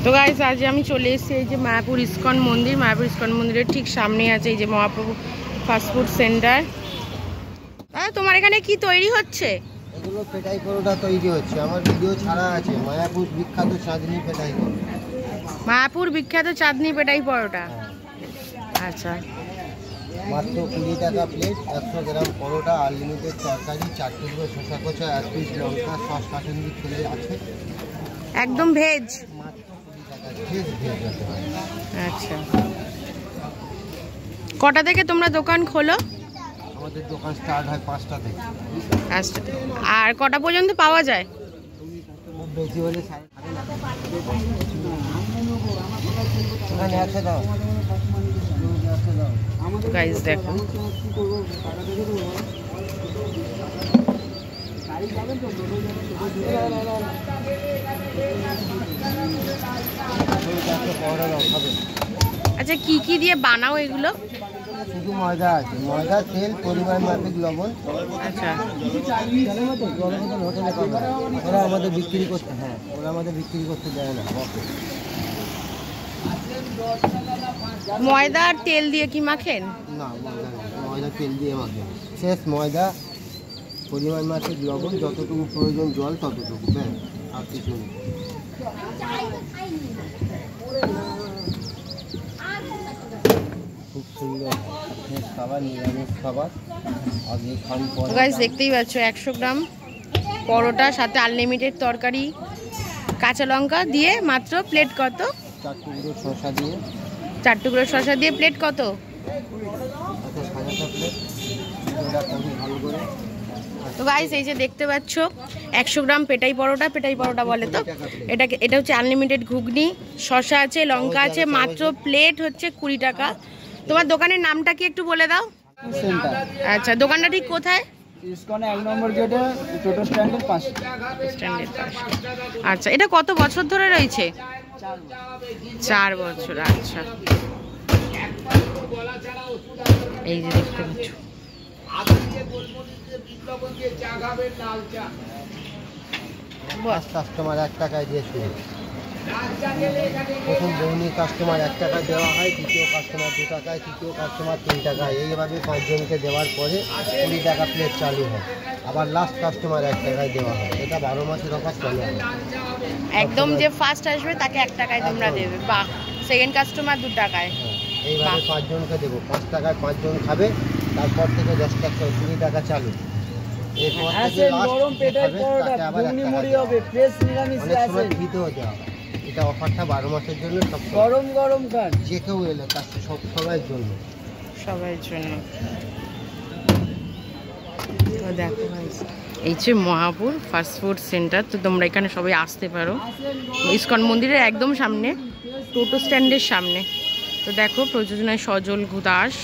তো গাইস আজ আমি চলে এসেছি এই যে মায়াপুর ইস্কন মন্দির। মায়াপুর ইস্কন মন্দিরের ঠিক সামনে আছে এই যে মহাপ্রভু ফাস্টফুড সেন্টার। তোমার এখানে কি তৈরি হচ্ছে? এগুলো পেটাই পরোটা তৈরি হচ্ছে, আমার ভিডিও ছাড়া আছে। মায়াপুর বিখ্যাত চাঁদনি পেটাই পরোটা। মায়াপুর বিখ্যাত চাঁদনি পেটাই পরোটা। আচ্ছা, মাত্র 20 টাকা প্লেট, 100 গ্রাম পরোটা, আনলিমিটেড তরকারি, 4 টুকরো শসা কচা, 1 পিস লঙ্কা, সস কাটুন্দি খেলে আছে। একদম ভেজ। মাত্র 20 টাকা ভেজ হতে হয়। আচ্ছা, কটা থেকে তোমরা দোকান খোলো? আমাদের দোকান স্টার্ট হয় 5টা থেকে। আর কটা পর্যন্ত পাওয়া যায়? খুব বেশি হলে 100 দাও। গাইস দেখো, আচ্ছা কি কি দিয়ে বানাও এগুলো? শুধু ময়দা আছে, ময়দা, তেল, পরিমাণ মাফিক লবণ। আচ্ছা, ওরা আমাদের বিক্রি করতে, ওরা আমাদের বিক্রি করতে দেয় না। ময়দা আর তেল দিয়ে কি মাখেন? না, ময়দা তেল দিয়ে মাখেন। শেষ ময়দা, পরিমাণ মাফিক লবণ, যতটুকু প্রয়োজন জল ততটুকু, আর কিছু নেই। খুব সুন্দর খাবার, নিরামিষ খাবার। আগে খান পরে গাইস দেখতেই পাচ্ছ 100 গ্রাম পরোটা, সাথে আনলিমিটেড তরকারি, কাঁচা লঙ্কা দিয়ে মাত্র প্লেট কত? 4 টুকরো শসা দিয়ে। 4 টুকরো শসা দিয়ে প্লেট কত? সাজাটা প্লেট ভালো করে। তো গাইস এই যে দেখতে পাচ্ছ 100 গ্রাম পেটাই পরোটা, পেটাই পরোটা বলে তো এটা হচ্ছে আনলিমিটেড ঘুগনি, শসা আছে, লঙ্কা আছে, মাত্র প্লেট হচ্ছে 20 টাকা। তোমার দোকানের নামটা কি একটু বলে দাও? সেন্টার। আচ্ছা, দোকানটা ঠিক কোথায়? ইসকনে 1 নম্বর গেটে, টোটো স্ট্যান্ডের পাশে। আচ্ছা, এটা কত বছর ধরে রয়েছে? 4 বছর। আচ্ছা, এই যে দেখতে পাচ্ছ কাস্টমার 1 টাকায় দিয়েছে। প্রথম দৈনিক কাস্টমার 1 টাকা দেওয়া হয়, দ্বিতীয় কাস্টমার 2 টাকায়, তৃতীয় কাস্টমার 3 টাকায়। এইভাবে 5 জনকে দেওয়ার পরে 20 টাকা প্লেট চালু হয়। আবার লাস্ট কাস্টমার 1 টাকায় দেওয়া হয়। এটা 12 মাসের অফার চলে। একদম যে ফার্স্ট আসবে তাকে 1 টাকায় তোমরা দেবে, বাহ। সেকেন্ড কাস্টমার 2 টাকায়। এইভাবে 5 জনকে দেবো, 5 টাকায় 5 জন খাবে। তারপর থেকে 10 টাকা 20 টাকা চালু। এরপর থেকে গরম পেটাই পরোটা, ঘুগনি মুড়ি হবে, ফ্রেশ নিরামিষ আছে। ভিডিও দেওয়া হয়। এটা অফারটা 12 মাসের জন্য, সব গরম গরম খান, যে কেউ এলে তার সবার জন্য, সবার জন্য। তো দেখো গাইস, এই যে মহাপুর ফাস্টফুড সেন্টার। তো তোমরা এখানে সবাই আসতে পারো, ইস্কন মন্দিরের একদম সামনে, টোটো স্ট্যান্ডের সামনে। তো দেখো, প্রযোজনায় সজল দাস।